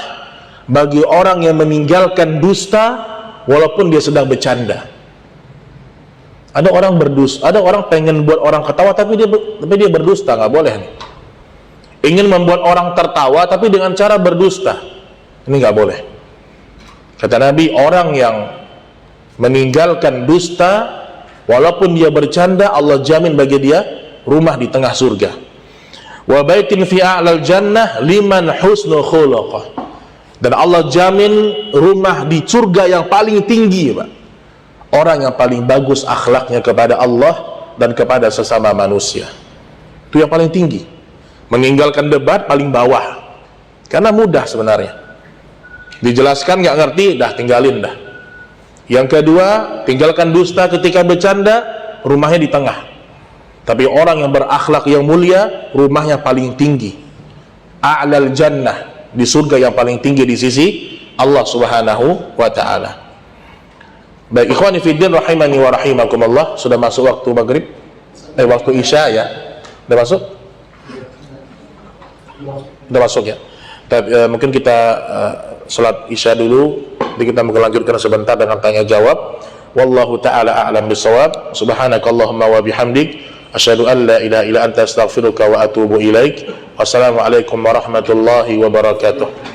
bagi orang yang meninggalkan dusta walaupun dia sedang bercanda. Ada orang berdusta, ada orang pengen buat orang ketawa tapi dia berdusta, nggak boleh nih. Ingin membuat orang tertawa tapi dengan cara berdusta, ini nggak boleh. Kata Nabi, orang yang meninggalkan dusta walaupun dia bercanda, Allah jamin bagi dia rumah di tengah surga. Wa baitin fi a'lal jannah liman husnul khuluqah. Dan Allah jamin rumah di surga yang paling tinggi, Pak. Orang yang paling bagus akhlaknya kepada Allah dan kepada sesama manusia. Itu yang paling tinggi. Meninggalkan debat paling bawah. Karena mudah sebenarnya. Dijelaskan nggak ngerti, dah tinggalin dah. Yang kedua, tinggalkan dusta ketika bercanda, rumahnya di tengah. Tapi orang yang berakhlak yang mulia, rumahnya paling tinggi. A'lal jannah, di surga yang paling tinggi di sisi Allah Subhanahu wa ta'ala. Baik, ikhwani fiddin rahimani wa rahimakumullah, sudah masuk waktu maghrib, waktu isya ya. Sudah masuk? Sudah masuk ya. Mungkin kita salat isya dulu. Jadi kita mungkin lanjutkan sebentar dengan tanya jawab. Wallahu ta'ala a'lam bisawab. Subhanakallahumma wa bihamdik, asyhadu an la ilaha illa anta astaghfiruka wa atubu ilaik. Wassalamualaikum warahmatullahi wabarakatuh.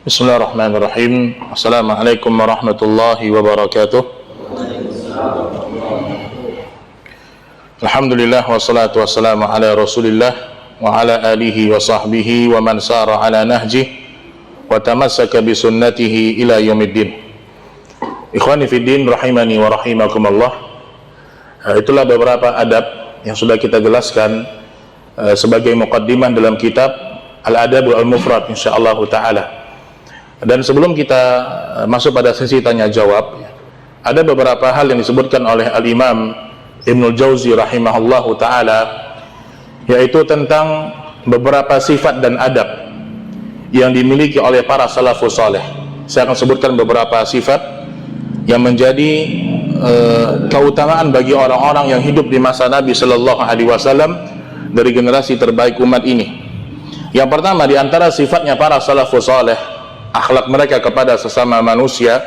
Bismillahirrahmanirrahim. Assalamualaikum warahmatullahi wabarakatuh. Alhamdulillah wassalatu wassalamu ala Rasulillah wa ala alihi wa sahbihi wa man sara ala nahjih wa tamassaka bi sunnatihi ila yaumiddin. Ikhwani fiddin rahimani wa rahimakumullah. Itulah beberapa adab yang sudah kita jelaskan sebagai muqaddimah dalam kitab Al-Adabul Al-Mufrad insyaallah taala. Dan sebelum kita masuk pada sesi tanya jawab, ada beberapa hal yang disebutkan oleh Al-Imam Ibnul Jauzi rahimahullahu ta'ala, yaitu tentang beberapa sifat dan adab yang dimiliki oleh para salafus saleh. Saya akan sebutkan beberapa sifat yang menjadi keutamaan bagi orang-orang yang hidup di masa Nabi Sallallahu Alaihi Wasallam dari generasi terbaik umat ini. Yang pertama, di antara sifatnya para salafus saleh, akhlak mereka kepada sesama manusia,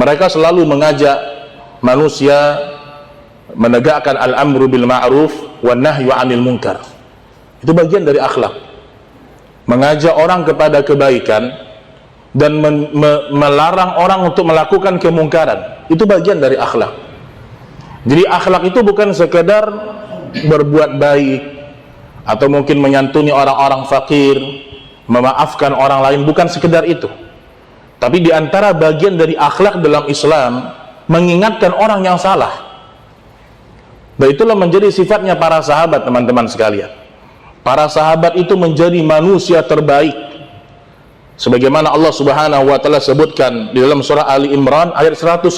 mereka selalu mengajak manusia menegakkan al-amru bil ma'ruf wan nahyu 'anil munkar. Itu bagian dari akhlak. Mengajak orang kepada kebaikan dan melarang orang untuk melakukan kemungkaran. Itu bagian dari akhlak. Jadi akhlak itu bukan sekedar berbuat baik atau mungkin menyantuni orang-orang fakir, memaafkan orang lain, bukan sekedar itu. Tapi di antara bagian dari akhlak dalam Islam, mengingatkan orang yang salah. Dan itulah menjadi sifatnya para sahabat, teman-teman sekalian. Para sahabat itu menjadi manusia terbaik. Sebagaimana Allah Subhanahu wa taala sebutkan di dalam surah Ali Imran ayat 110.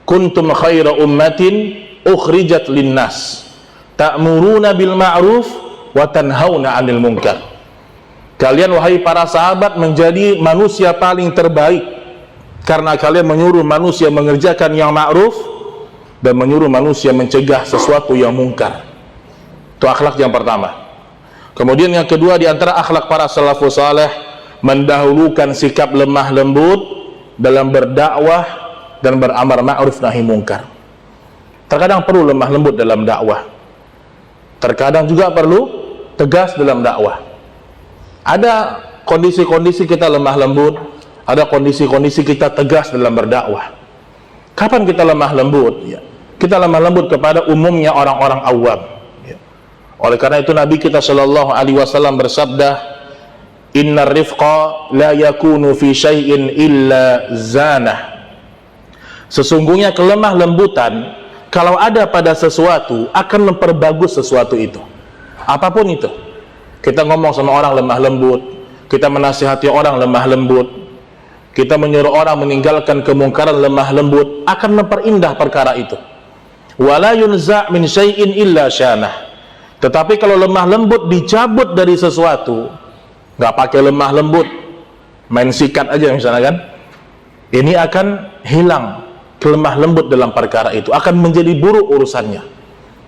Kuntum khaira ummatin ukhrijat linnas, ta'muruna bil ma'ruf wa tanhauna 'anil munkar. Kalian wahai para sahabat menjadi manusia paling terbaik karena kalian menyuruh manusia mengerjakan yang ma'ruf dan menyuruh manusia mencegah sesuatu yang mungkar. Itu akhlak yang pertama. Kemudian yang kedua, di antara akhlak para salafus saleh, mendahulukan sikap lemah lembut dalam berdakwah dan beramar ma'ruf nahi mungkar. Terkadang perlu lemah lembut dalam dakwah, terkadang juga perlu tegas dalam dakwah. Ada kondisi-kondisi kita lemah lembut, ada kondisi-kondisi kita tegas dalam berdakwah. Kapan kita lemah lembut? Ya, kita lemah lembut kepada umumnya orang-orang awam. Ya. Oleh karena itu Nabi kita Shallallahu Alaihi Wasallam bersabda, Inna rifqa la yakunu fi syai'in illa zanah. Sesungguhnya kelemah lembutan kalau ada pada sesuatu akan memperbagus sesuatu itu, apapun itu. Kita ngomong sama orang lemah lembut, kita menasihati orang lemah lembut, kita menyuruh orang meninggalkan kemungkaran lemah lembut, akan memperindah perkara itu. Wala yunza' min syai'in illa syanah. Tetapi kalau lemah lembut dicabut dari sesuatu, nggak pakai lemah lembut, main sikat aja misalnya kan, ini akan hilang kelemah lembut dalam perkara itu, akan menjadi buruk urusannya.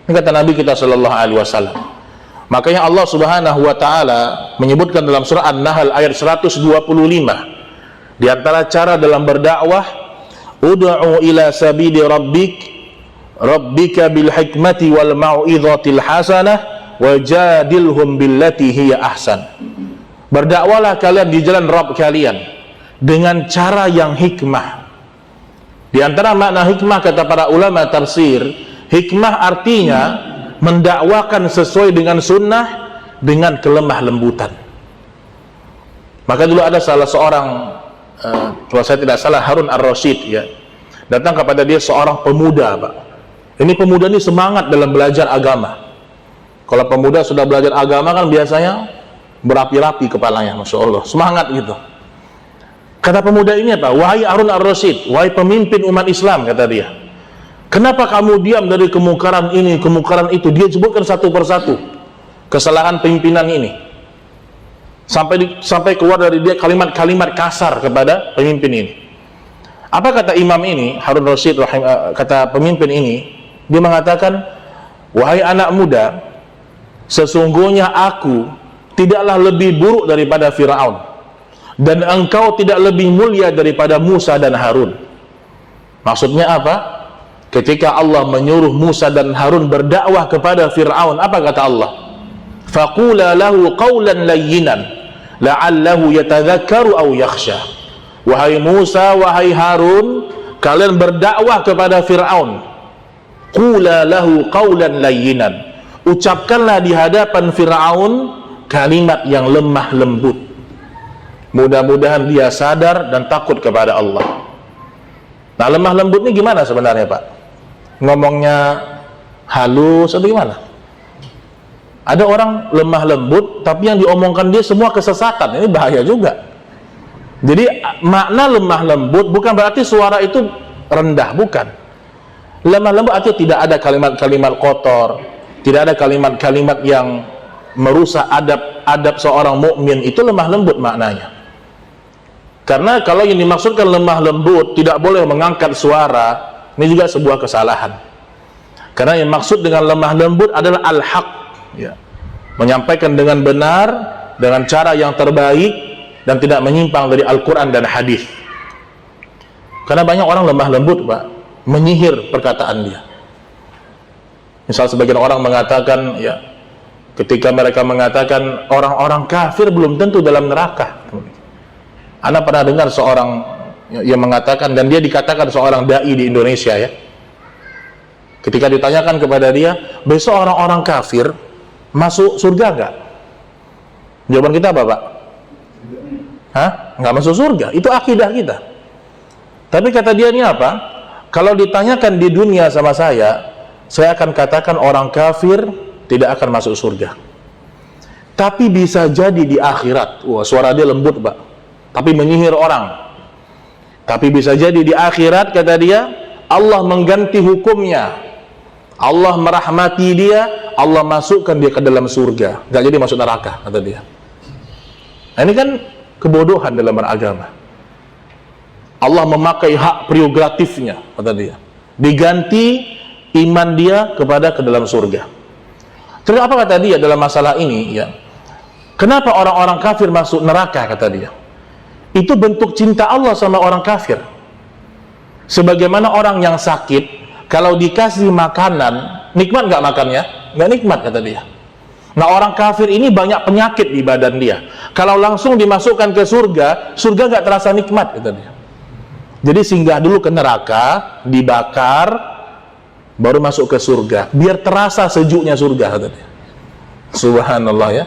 Ini kata Nabi kita Shallallahu Alaihi Wasallam. Makanya Allah Subhanahu wa taala menyebutkan dalam surah An-Nahl ayat 125, di antara cara dalam berdakwah, ud'u ila sabili rabbika bil hikmati wal mau'izatil hasanah wajadilhum billati hiya ahsan. Berdakwalah kalian di jalan Rabb kalian dengan cara yang hikmah. Di antara makna hikmah kata para ulama tafsir, hikmah artinya mendakwakan sesuai dengan sunnah dengan kelemah lembutan. Maka dulu ada salah seorang, kalau saya tidak salah Harun Ar-Rasyid, ya, datang kepada dia seorang pemuda, Pak. Ini pemuda ini semangat dalam belajar agama. Kalau pemuda sudah belajar agama kan biasanya berapi-rapi kepalanya, masya Allah, semangat gitu. Kata pemuda ini apa? Wahai Harun Ar-Rasyid, wahai pemimpin umat Islam, kata dia, kenapa kamu diam dari kemungkaran ini, kemungkaran itu? Dia sebutkan satu persatu kesalahan pimpinan ini, sampai keluar dari dia kalimat-kalimat kasar kepada pemimpin ini. Apa kata imam ini, Harun Rasyid, kata pemimpin ini, dia mengatakan, wahai anak muda, sesungguhnya aku tidaklah lebih buruk daripada Fir'aun, dan engkau tidak lebih mulia daripada Musa dan Harun. Maksudnya apa? Ketika Allah menyuruh Musa dan Harun berdakwah kepada Fir'aun, apa kata Allah? Faqula lahu qawlan layyinan, la'allahu yatadzakkaru aw yakhsha. Wahai Musa, wahai Harun, kalian berdakwah kepada Fir'aun. Qula lahu qawlan layyinan. Ucapkanlah di hadapan Fir'aun kalimat yang lemah lembut. Mudah-mudahan dia sadar dan takut kepada Allah. Nah, lemah lembut ini gimana sebenarnya, Pak? Ngomongnya halus atau gimana? Ada orang lemah lembut, tapi yang diomongkan dia semua kesesatan. Ini bahaya juga. Jadi makna lemah lembut bukan berarti suara itu rendah, bukan. Lemah lembut artinya tidak ada kalimat-kalimat kotor, tidak ada kalimat-kalimat yang merusak adab seorang mukmin. Itu lemah lembut maknanya. Karena kalau yang dimaksudkan lemah lembut tidak boleh mengangkat suara, ini juga sebuah kesalahan. Karena yang maksud dengan lemah lembut adalah al-haq, ya. Menyampaikan dengan benar, dengan cara yang terbaik, dan tidak menyimpang dari Al-Quran dan hadis. Karena banyak orang lemah lembut, Pak, menyihir perkataan dia. Misal sebagian orang mengatakan, ya, ketika mereka mengatakan orang-orang kafir belum tentu dalam neraka. Anda pernah dengar seorang yang mengatakan, dan dia dikatakan seorang dai di Indonesia, ya, ketika ditanyakan kepada dia, besok orang-orang kafir masuk surga enggak? Jawaban kita apa, Pak? Hah? Enggak masuk surga. Itu akidah kita. Tapi kata dia ini apa? Kalau ditanyakan di dunia sama saya akan katakan orang kafir tidak akan masuk surga. Tapi bisa jadi di akhirat. Wah, suara dia lembut, Pak, tapi menyihir orang. Tapi bisa jadi di akhirat, kata dia, Allah mengganti hukumnya. Allah merahmati dia, Allah masukkan dia ke dalam surga, gak jadi masuk neraka, kata dia. Nah, ini kan kebodohan dalam beragama. Allah memakai hak prerogatifnya, kata dia, diganti iman dia kepada ke dalam surga. Terus apa kata dia dalam masalah ini, ya? Kenapa orang-orang kafir masuk neraka, kata dia? Itu bentuk cinta Allah sama orang kafir. Sebagaimana orang yang sakit, kalau dikasih makanan, nikmat nggak makannya? Nggak nikmat, kata dia. Nah, orang kafir ini banyak penyakit di badan dia. Kalau langsung dimasukkan ke surga, surga nggak terasa nikmat, kata dia. Jadi singgah dulu ke neraka, dibakar, baru masuk ke surga, biar terasa sejuknya surga, kata dia. Subhanallah, ya.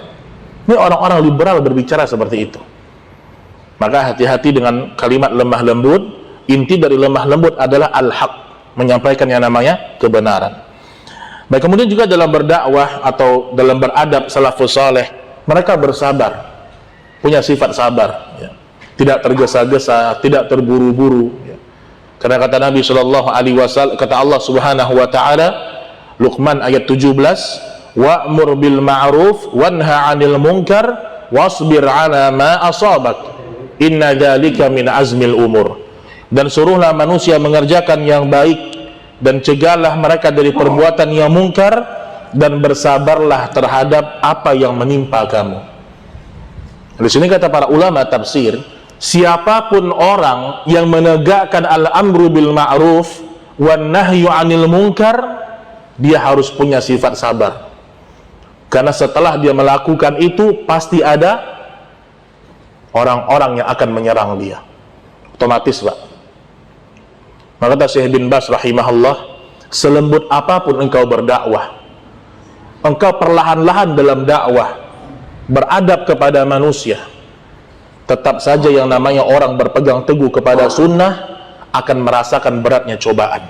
Ini orang-orang liberal berbicara seperti itu. Maka hati-hati dengan kalimat lemah lembut. Inti dari lemah lembut adalah al-haq, menyampaikan yang namanya kebenaran. Baik, kemudian juga dalam berdakwah atau dalam beradab salafus saleh, mereka bersabar, punya sifat sabar, ya. Tidak tergesa-gesa, tidak terburu-buru, ya. Karena kata Nabi SAW, kata Allah Subhanahu wa Ta'ala, Luqman ayat 17, wa'mur bil ma'ruf wanha 'anil munkar wasbir 'ala ma asabak inna dzalika min azmil umur. Dan suruhlah manusia mengerjakan yang baik dan cegahlah mereka dari perbuatan yang mungkar dan bersabarlah terhadap apa yang menimpa kamu. Di sini kata para ulama tafsir, siapapun orang yang menegakkan al-amru bil ma'ruf wan nahyu 'anil munkar, dia harus punya sifat sabar. Karena setelah dia melakukan itu pasti ada orang-orang yang akan menyerang dia. Otomatis, Pak. Maka kata Syekh bin Baz rahimahullah, selembut apapun engkau berdakwah, engkau perlahan-lahan dalam dakwah, beradab kepada manusia, tetap saja yang namanya orang berpegang teguh kepada sunnah akan merasakan beratnya cobaan.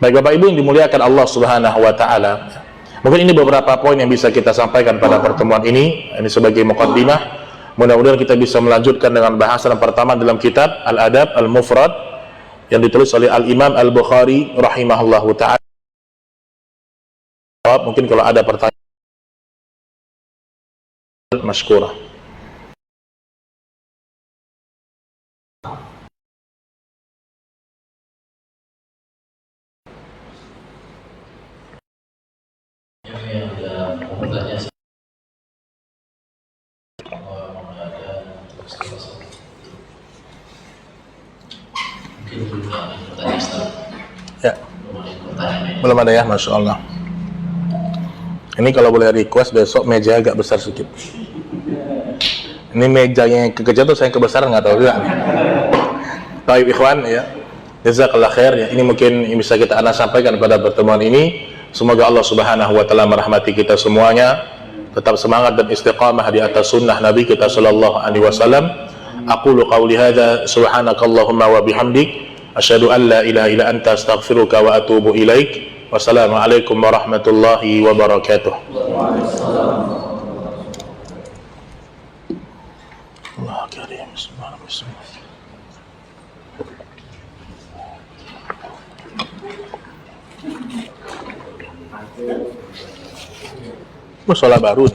Baik Bapak Ibu yang dimuliakan Allah Subhanahu wa Ta'ala, mungkin ini beberapa poin yang bisa kita sampaikan pada pertemuan ini. Ini sebagai muqaddimah. Mudah-mudahan kita bisa melanjutkan dengan bahasan pertama dalam kitab Al-Adab Al-Mufrad yang ditulis oleh Al-Imam Al-Bukhari rahimahullahu ta'ala. Mungkin kalau ada pertanyaan, masykurah. Ya, belum ada ya, Masya Allah. Ini kalau boleh request besok meja agak besar sedikit. Ini mejanya yang kekecil tuh saya kebesaran nggak tahu juga. Baik ikhwan ya. Jazakallah khair ya. Ini mungkin yang bisa kita sampaikan pada pertemuan ini. Semoga Allah Subhanahu wa taala merahmati kita semuanya. Tetap semangat dan istiqamah di atas sunnah Nabi kita sallallahu alaihi wasallam. Aqulu qawli hadza subhanakallahumma wa bihamdik asyhadu an la ilaha illa anta astaghfiruka wa atubu ilaik. Wassalamualaikum warahmatullahi wabarakatuh. Allah karim. Bismillah. Musola baru.